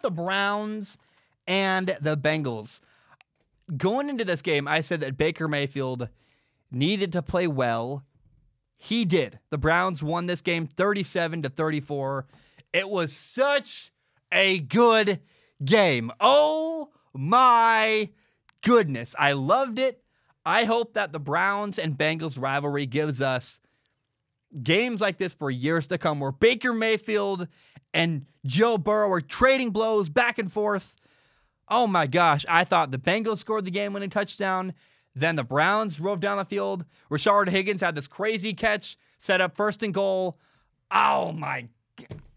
the Browns and the Bengals. Going into this game, I said that Baker Mayfield needed to play well. He did. The Browns won this game 37-34. It was such a good game. Oh my goodness. I loved it. I hope that the Browns and Bengals rivalry gives us games like this for years to come, where Baker Mayfield and Joe Burrow are trading blows back and forth. Oh my gosh. I thought the Bengals scored the game-winning touchdown. Then the Browns drove down the field. Rashard Higgins had this crazy catch, set up first and goal. Oh my.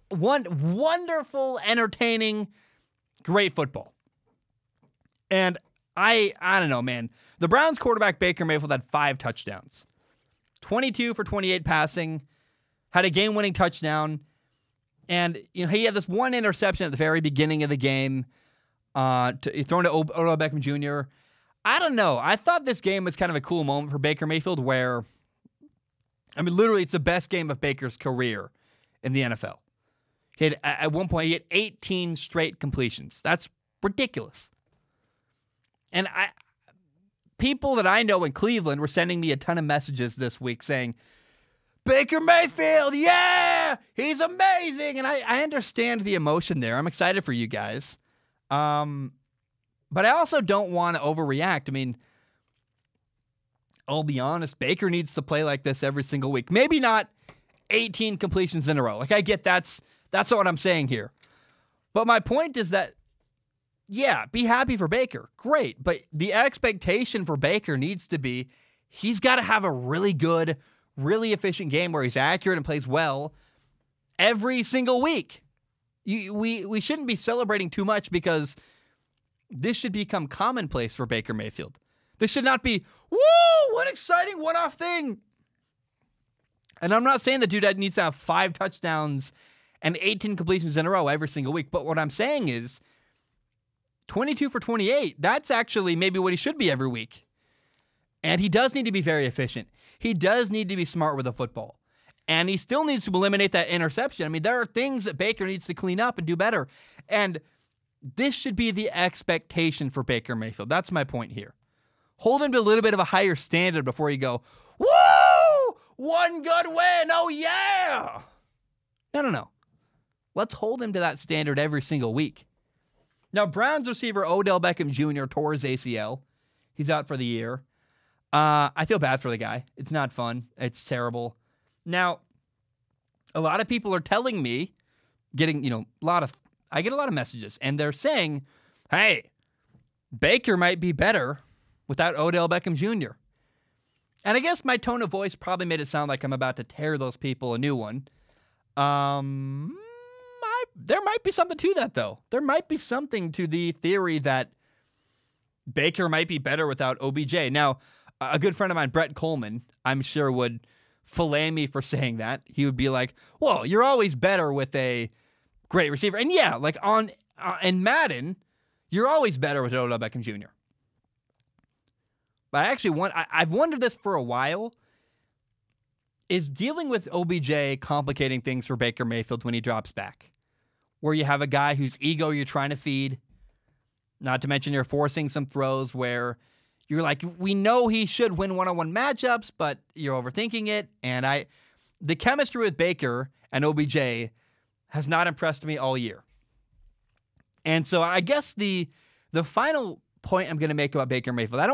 Wonderful, entertaining, great football. And I don't know, man. The Browns quarterback Baker Mayfield had 5 touchdowns. 22 for 28 passing, had a game-winning touchdown. And he had this one interception at the very beginning of the game, thrown to Odell Beckham Jr. I don't know. I thought this game was kind of a cool moment for Baker Mayfield where, literally it's the best game of Baker's career in the NFL. At one point, he had 18 straight completions. That's ridiculous. And people that I know in Cleveland were sending me a ton of messages this week saying, Baker Mayfield, yeah, he's amazing. And I understand the emotion there. I'm excited for you guys. But I also don't want to overreact. I'll be honest, Baker needs to play like this every single week. Maybe not 18 completions in a row. Like, I get that's not what I'm saying here. But my point is that, yeah, be happy for Baker. Great. But the expectation for Baker needs to be he's got to have a really good, really efficient game where he's accurate and plays well every single week. We shouldn't be celebrating too much because this should become commonplace for Baker Mayfield. This should not be, woo, what exciting one-off thing. And I'm not saying the dude needs to have 5 touchdowns and 18 completions in a row every single week. But what I'm saying is 22 for 28, that's actually maybe what he should be every week. And he does need to be very efficient. He does need to be smart with the football. And he still needs to eliminate that interception. There are things that Baker needs to clean up and do better. And this should be the expectation for Baker Mayfield. That's my point here. Hold him to a little bit of a higher standard before you go, woo, one good win, oh yeah. No. Let's hold him to that standard every single week. Now, Browns receiver Odell Beckham Jr. tore his ACL. He's out for the year. I feel bad for the guy. It's not fun. It's terrible. Now, a lot of people are telling me, I get a lot of messages, and they're saying, hey, Baker might be better without Odell Beckham Jr. And I guess my tone of voice probably made it sound like I'm about to tear those people a new one. There might be something to that, though. There might be something to the theory that Baker might be better without OBJ. Now, a good friend of mine, Brett Coleman, I'm sure would fillet me for saying that. He would be like, well, you're always better with a great receiver. And yeah, like in Madden, you're always better with Odell Beckham Jr. But I've wondered this for a while. Is dealing with OBJ complicating things for Baker Mayfield when he drops back? Where you have a guy whose ego you're trying to feed, not to mention you're forcing some throws where you're like, we know he should win one-on-one matchups, but you're overthinking it. And the chemistry with Baker and OBJ has not impressed me all year. And so I guess the final point I'm going to make about Baker Mayfield, it's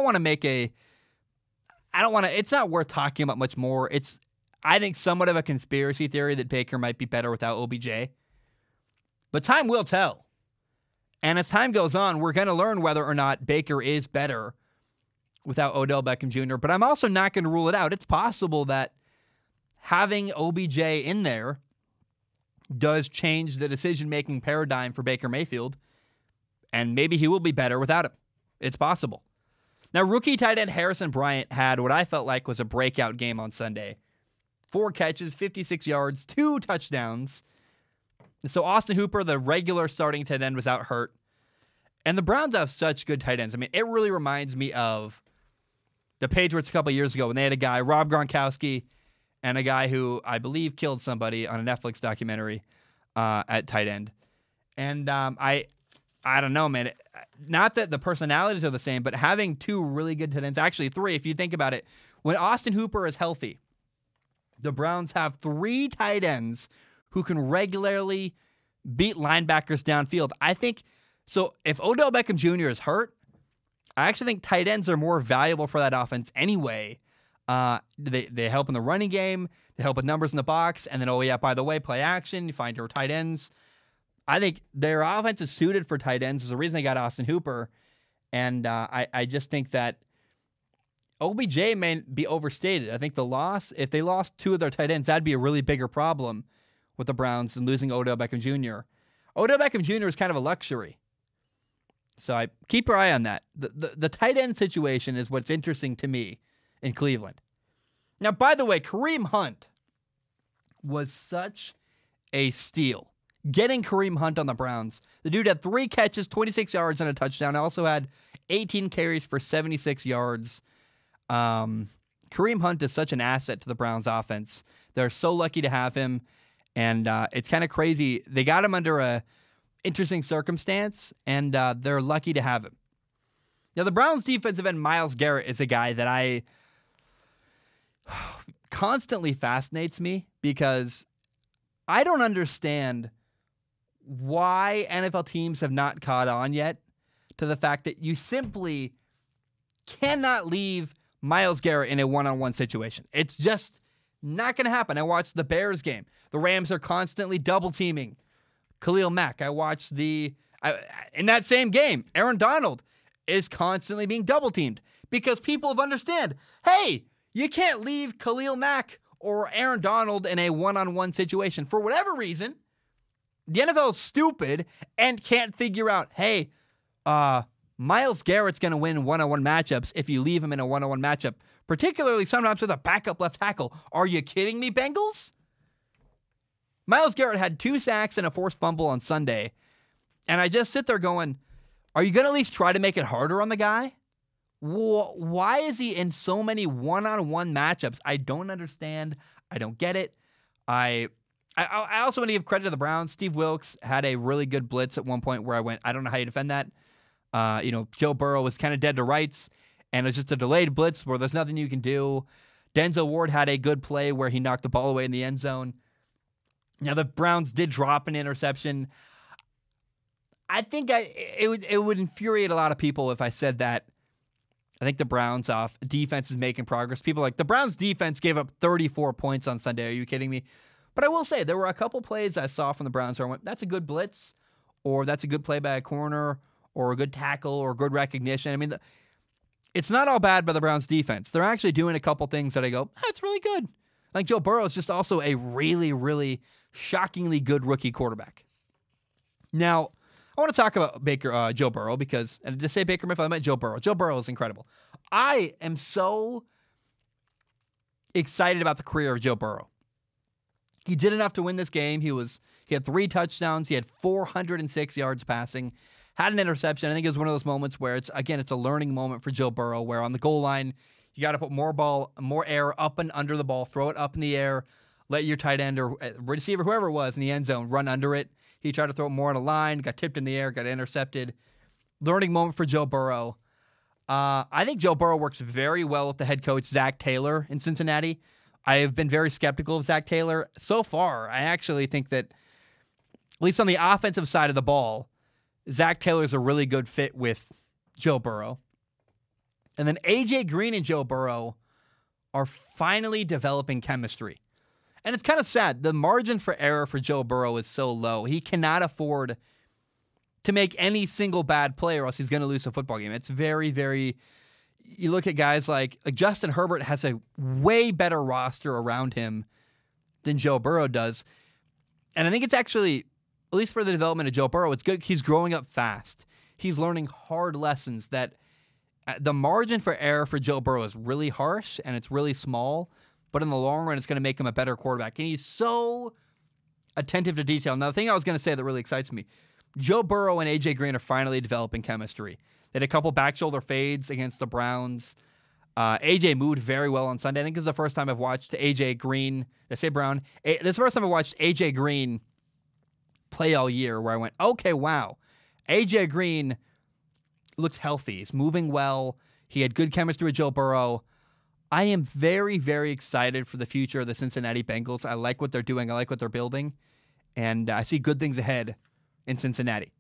not worth talking about much more. It's, I think, somewhat of a conspiracy theory that Baker might be better without OBJ. But time will tell. And as time goes on, we're going to learn whether or not Baker is better without Odell Beckham Jr. But I'm also not going to rule it out. It's possible that having OBJ in there does change the decision-making paradigm for Baker Mayfield, and maybe he will be better without him. It's possible. Now, rookie tight end Harrison Bryant had what I felt like was a breakout game on Sunday. 4 catches, 56 yards, 2 touchdowns. So Austin Hooper, the regular starting tight end, was out hurt. And the Browns have such good tight ends. It really reminds me of the Patriots a couple years ago when they had a guy, Rob Gronkowski, and a guy who I believe killed somebody on a Netflix documentary at tight end. And I don't know, man. Not that the personalities are the same, but having two really good tight ends, actually three, if you think about it, when Austin Hooper is healthy, the Browns have three tight ends who can regularly beat linebackers downfield. I think, so if Odell Beckham Jr. is hurt, I actually think tight ends are more valuable for that offense anyway. They help in the running game, they help with numbers in the box, and then, oh yeah, by the way, play action, you find your tight ends. I think their offense is suited for tight ends. There's a reason they got Austin Hooper. And I just think that OBJ may be overstated. I think if they lost two of their tight ends, that'd be a really bigger problem with the Browns than losing Odell Beckham Jr. Odell Beckham Jr. is kind of a luxury. So keep your eye on that. The tight end situation is what's interesting to me in Cleveland. Now, by the way, Kareem Hunt was such a steal. Getting Kareem Hunt on the Browns. The dude had 3 catches, 26 yards, and a touchdown. Also had 18 carries for 76 yards. Kareem Hunt is such an asset to the Browns offense. They're so lucky to have him. And it's kind of crazy. They got him under a interesting circumstance, and they're lucky to have him. Now, the Browns defensive end, Myles Garrett, is a guy that I constantly fascinates me because I don't understand why NFL teams have not caught on yet to the fact that you simply cannot leave Myles Garrett in a one-on-one situation. It's just not going to happen. I watched the Bears game. The Rams are constantly double-teaming Khalil Mack. I watched in that same game, Aaron Donald is constantly being double-teamed because people have understand, hey, you can't leave Khalil Mack or Aaron Donald in a one-on-one situation. For whatever reason, the NFL is stupid and can't figure out, hey, Myles Garrett's going to win one-on-one matchups if you leave him in a one-on-one matchup, particularly sometimes with a backup left tackle. Are you kidding me, Bengals? Myles Garrett had 2 sacks and a forced fumble on Sunday, and I just sit there going, are you going to at least try to make it harder on the guy? Why is he in so many one-on-one matchups? I don't understand. I don't get it. I also want to give credit to the Browns. Steve Wilkes had a really good blitz at one point where I went, I don't know how you defend that. Joe Burrow was kind of dead to rights, and it's just a delayed blitz where there's nothing you can do. Denzel Ward had a good play where he knocked the ball away in the end zone. Now, the Browns did drop an interception. I think it would infuriate a lot of people if I said that. I think the Browns defense is making progress. People are like, the Browns defense gave up 34 points on Sunday. Are you kidding me? But I will say, there were a couple plays I saw from the Browns where I went, that's a good blitz, or that's a good play by a corner, or a good tackle, or good recognition. I mean, it's not all bad by the Browns defense. They're actually doing a couple things that I go, that's really good. Like Joe Burrow is just also a really, really shockingly good rookie quarterback. Now, I want to talk about Joe Burrow because, and to say Baker Mayfield, I meant Joe Burrow. Joe Burrow is incredible. I am so excited about the career of Joe Burrow. He did enough to win this game. He had 3 touchdowns. He had 406 yards passing. Had an interception. I think it was one of those moments where it's a learning moment for Joe Burrow, where on the goal line, you got to put more air up and under the ball, throw it up in the air, let your tight end or receiver, whoever it was in the end zone, run under it. He tried to throw it more on a line, got tipped in the air, got intercepted. Learning moment for Joe Burrow. I think Joe Burrow works very well with the head coach, Zach Taylor, in Cincinnati. I have been very skeptical of Zach Taylor. So far, I actually think that, at least on the offensive side of the ball, Zach Taylor's a really good fit with Joe Burrow. And then A.J. Green and Joe Burrow are finally developing chemistry. And it's kind of sad. The margin for error for Joe Burrow is so low. He cannot afford to make any single bad play or else he's going to lose a football game. It's very, very... You look at guys like Justin Herbert has a way better roster around him than Joe Burrow does. And I think it's actually, at least for the development of Joe Burrow, it's good. He's growing up fast. He's learning hard lessons that the margin for error for Joe Burrow is really harsh and it's really small, but in the long run, it's going to make him a better quarterback. And he's so attentive to detail. Now, the thing I was going to say that really excites me, Joe Burrow and A.J. Green are finally developing chemistry. They had a couple back shoulder fades against the Browns. A.J. moved very well on Sunday. I think this is the first time I've watched A.J. Green. Did I say Brown? This is the first time I watched A.J. Green play all year where I went, okay, wow. AJ Green looks healthy. He's moving well. He had good chemistry with Joe Burrow. I am very, very excited for the future of the Cincinnati Bengals. I like what they're doing. I like what they're building. And I see good things ahead in Cincinnati.